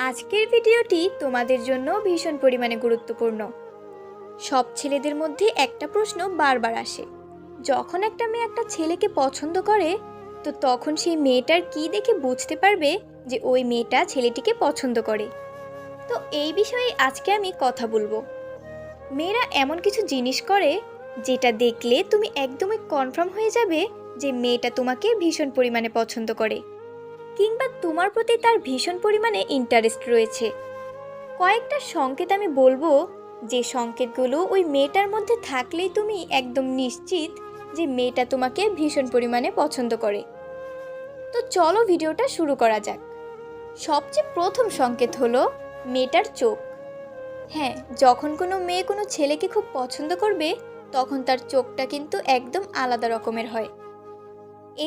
আজকের ভিডিওটি তোমাদের জন্য ভীষণ পরিমাণে গুরুত্বপূর্ণ। সব ছেলেদের মধ্যে একটা প্রশ্ন বারবার আসে, যখন একটা মেয়ে একটা ছেলেকে পছন্দ করে তো তখন সেই মেয়েটার কি দেখে বুঝতে পারবে যে ওই মেয়েটা ছেলেটিকে পছন্দ করে। তো এই বিষয়ে আজকে আমি কথা বলবো। মেয়েরা এমন কিছু জিনিস করে যেটা দেখলে তুমি একদমই কনফার্ম হয়ে যাবে যে মেয়েটা তোমাকে ভীষণ পরিমাণে পছন্দ করে, কিংবা তোমার প্রতি তার ভীষণ পরিমাণে ইন্টারেস্ট রয়েছে। কয়েকটা সংকেত আমি বলবো, যে সংকেতগুলো ওই মেয়েটার মধ্যে থাকলেই তুমি একদম নিশ্চিত যে মেয়েটা তোমাকে ভীষণ পরিমাণে পছন্দ করে। তো চলো ভিডিওটা শুরু করা যাক। সবচেয়ে প্রথম সংকেত হলো মেয়েটার চোখ। হ্যাঁ, যখন কোনো মেয়ে কোনো ছেলেকে খুব পছন্দ করবে তখন তার চোখটা কিন্তু একদম আলাদা রকমের হয়।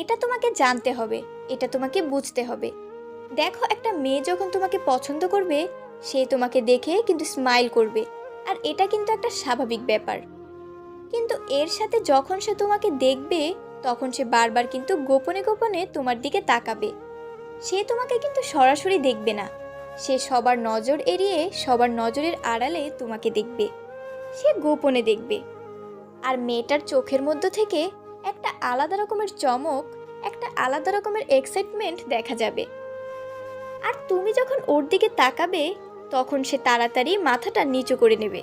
এটা তোমাকে জানতে হবে, এটা তোমাকে বুঝতে হবে। দেখো, একটা মেয়ে যখন তোমাকে পছন্দ করবে সে তোমাকে দেখে কিন্তু স্মাইল করবে, আর এটা কিন্তু একটা স্বাভাবিক ব্যাপার। কিন্তু এর সাথে যখন সে তোমাকে দেখবে তখন সে বারবার কিন্তু গোপনে গোপনে তোমার দিকে তাকাবে। সে তোমাকে কিন্তু সরাসরি দেখবে না, সে সবার নজর এড়িয়ে সবার নজরের আড়ালে তোমাকে দেখবে, সে গোপনে দেখবে। আর মেয়েটার চোখের মধ্য থেকে একটা আলাদা রকমের চমক, একটা আলাদা রকমের এক্সাইটমেন্ট দেখা যাবে। আর তুমি যখন ওর দিকে তাকাবে তখন সে তাড়াতাড়ি মাথাটা নিচু করে নেবে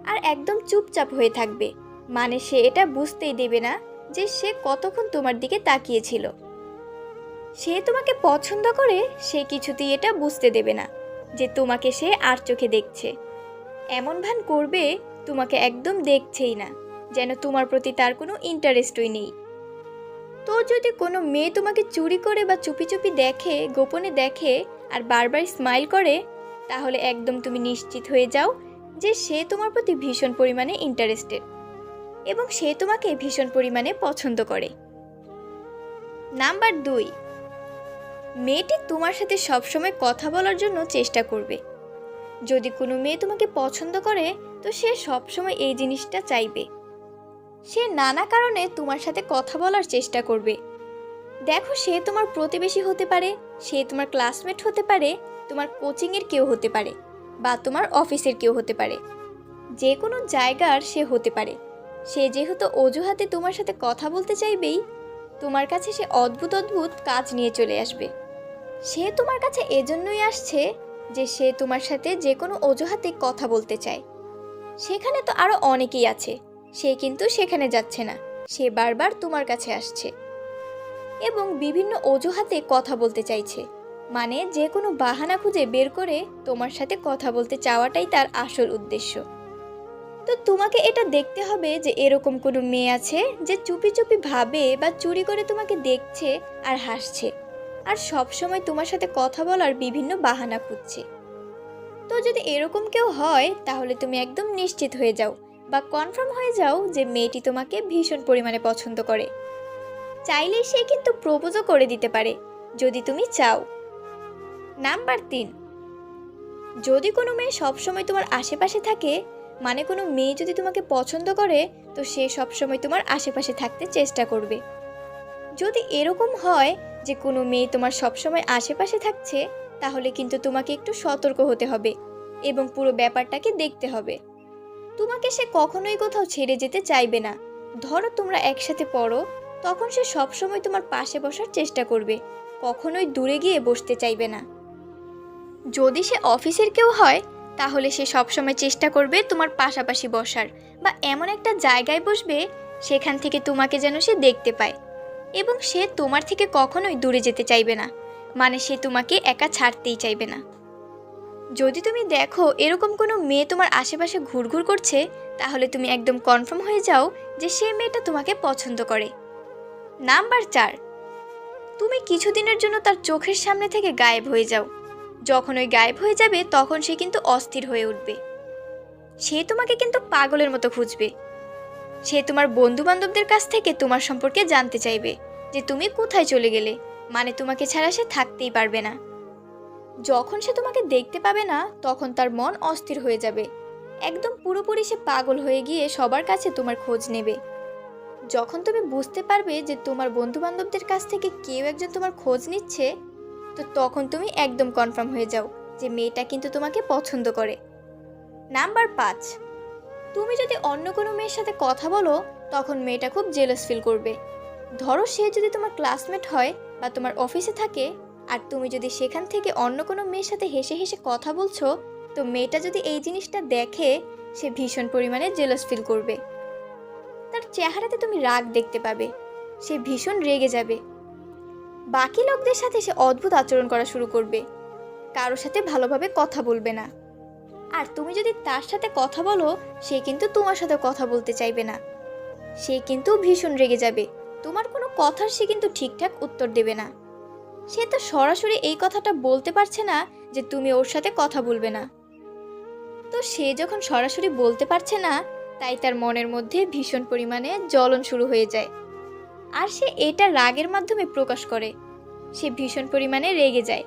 আর একদম চুপচাপ হয়ে থাকবে। মানে সে এটা বুঝতেই দেবে না যে সে কতক্ষণ তোমার দিকে তাকিয়েছিল। সে তোমাকে পছন্দ করে, সে কিছুতেই এটা বুঝতে দেবে না যে তোমাকে সে আর চোখে দেখছে। এমন ভান করবে তোমাকে একদম দেখছেই না, যেন তোমার প্রতি তার কোনো ইন্টারেস্টই নেই। তো যদি কোনো মেয়ে তোমাকে চুরি করে বা চুপি চুপি দেখে, গোপনে দেখে আর বারবার স্মাইল করে, তাহলে একদম তুমি নিশ্চিত হয়ে যাও যে সে তোমার প্রতি ভীষণ পরিমাণে ইন্টারেস্টেড এবং সে তোমাকে ভীষণ পরিমাণে পছন্দ করে। নাম্বার 2, মেয়েটি তোমার সাথে সবসময় কথা বলার জন্য চেষ্টা করবে। যদি কোনো মেয়ে তোমাকে পছন্দ করে তো সে সবসময় এই জিনিসটা চাইবে। সে নানা কারণে তোমার সাথে কথা বলার চেষ্টা করবে। দেখো, সে তোমার প্রতিবেশী হতে পারে, সে তোমার ক্লাসমেট হতে পারে, তোমার কোচিংয়ের কেউ হতে পারে, বা তোমার অফিসের কেউ হতে পারে। যে কোনো জায়গার সে হতে পারে। সে যেহেতু অজুহাতে তোমার সাথে কথা বলতে চাইবেই, তোমার কাছে সে অদ্ভুত অদ্ভুত কাজ নিয়ে চলে আসবে। সে তোমার কাছে এজন্যই আসছে যে সে তোমার সাথে যে কোনো অজুহাতে কথা বলতে চায়। সেখানে তো আরও অনেকেই আছে, সে কিন্তু সেখানে যাচ্ছে না, সে বারবার তোমার কাছে আসছে এবং বিভিন্ন অজুহাতে কথা বলতে চাইছে। মানে যে কোনো বাহানা খুঁজে বের করে তোমার সাথে কথা বলতে চাওয়াটাই তার আসল উদ্দেশ্য। তো তোমাকে এটা দেখতে হবে যে এরকম কোনো মেয়ে আছে যে চুপি চুপি ভাবে বা চুরি করে তোমাকে দেখছে আর হাসছে, আর সব সময় তোমার সাথে কথা বলার বিভিন্ন বাহানা খুঁজছে। তো যদি এরকম কেউ হয় তাহলে তুমি একদম নিশ্চিত হয়ে যাও বা কনফার্ম হয়ে যাও যে মেয়েটি তোমাকে ভীষণ পরিমাণে পছন্দ করে। চাইলেই সে কিন্তু প্রপোজও করে দিতে পারে যদি তুমি চাও। নাম্বার 3, যদি কোনো মেয়ে সবসময় তোমার আশেপাশে থাকে, মানে কোনো মেয়ে যদি তোমাকে পছন্দ করে তো সে সবসময় তোমার আশেপাশে থাকতে চেষ্টা করবে। যদি এরকম হয় যে কোনো মেয়ে তোমার সবসময় আশেপাশে থাকছে, তাহলে কিন্তু তোমাকে একটু সতর্ক হতে হবে এবং পুরো ব্যাপারটাকে দেখতে হবে। তোমাকে সে কখনোই কোথাও ছেড়ে যেতে চাইবে না। ধরো তোমরা একসাথে পড়ো, তখন সে সবসময় তোমার পাশে বসার চেষ্টা করবে, কখনোই দূরে গিয়ে বসতে চাইবে না। যদি সে অফিসের কেউ হয় তাহলে সে সবসময় চেষ্টা করবে তোমার পাশাপাশি বসার, বা এমন একটা জায়গায় বসবে সেখান থেকে তোমাকে যেন সে দেখতে পায়, এবং সে তোমার থেকে কখনোই দূরে যেতে চাইবে না। মানে সে তোমাকে একা ছাড়তেই চাইবে না। যদি তুমি দেখো এরকম কোনো মেয়ে তোমার আশেপাশে ঘুরঘুর করছে, তাহলে তুমি একদম কনফার্ম হয়ে যাও যে সে মেয়েটা তোমাকে পছন্দ করে। নাম্বার 4, তুমি কিছুদিনের জন্য তার চোখের সামনে থেকে গায়েব হয়ে যাও। যখন ওই গায়েব হয়ে যাবে তখন সে কিন্তু অস্থির হয়ে উঠবে। সে তোমাকে কিন্তু পাগলের মতো খুঁজবে। সে তোমার বন্ধু বান্ধবদের কাছ থেকে তোমার সম্পর্কে জানতে চাইবে যে তুমি কোথায় চলে গেলে, মানে তোমাকে ছাড়া সে থাকতেই পারবে না। যখন সে তোমাকে দেখতে পাবে না তখন তার মন অস্থির হয়ে যাবে, একদম পুরোপুরি সে পাগল হয়ে গিয়ে সবার কাছে তোমার খোঁজ নেবে। যখন তুমি বুঝতে পারবে যে তোমার বন্ধু বান্ধবদের কাছ থেকে কেউ একজন তোমার খোঁজ নিচ্ছে, তো তখন তুমি একদম কনফার্ম হয়ে যাও যে মেয়েটা কিন্তু তোমাকে পছন্দ করে। নাম্বার 5, তুমি যদি অন্য কোনো মেয়ের সাথে কথা বলো তখন মেয়েটা খুব জেলাস ফিল করবে। ধরো সে যদি তোমার ক্লাসমেট হয় বা তোমার অফিসে থাকে, আর তুমি যদি সেখান থেকে অন্য কোনো মেয়ের সাথে হেসে হেসে কথা বলছো, তো মেয়েটা যদি এই জিনিসটা দেখে সে ভীষণ পরিমাণে জেলাস ফিল করবে। তার চেহারাতে তুমি রাগ দেখতে পাবে, সে ভীষণ রেগে যাবে। বাকি লোকদের সাথে সে অদ্ভুত আচরণ করা শুরু করবে, কারোর সাথে ভালোভাবে কথা বলবে না। আর তুমি যদি তার সাথে কথা বলো সে কিন্তু তোমার সাথে কথা বলতে চাইবে না, সে কিন্তু ভীষণ রেগে যাবে। তোমার কোনো কথার সে কিন্তু ঠিকঠাক উত্তর দেবে না। সে তো সরাসরি এই কথাটা বলতে পারছে না যে তুমি ওর সাথে কথা বলবে না। তো সে যখন সরাসরি বলতে পারছে না, তাই তার মনের মধ্যে ভীষণ পরিমাণে জ্বলন শুরু হয়ে যায়, আর সে এটা রাগের মাধ্যমে প্রকাশ করে। সে ভীষণ পরিমাণে রেগে যায়।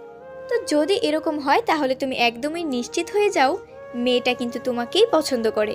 তো যদি এরকম হয় তাহলে তুমি একদমই নিশ্চিত হয়ে যাও মেয়েটা কিন্তু তোমাকেই পছন্দ করে।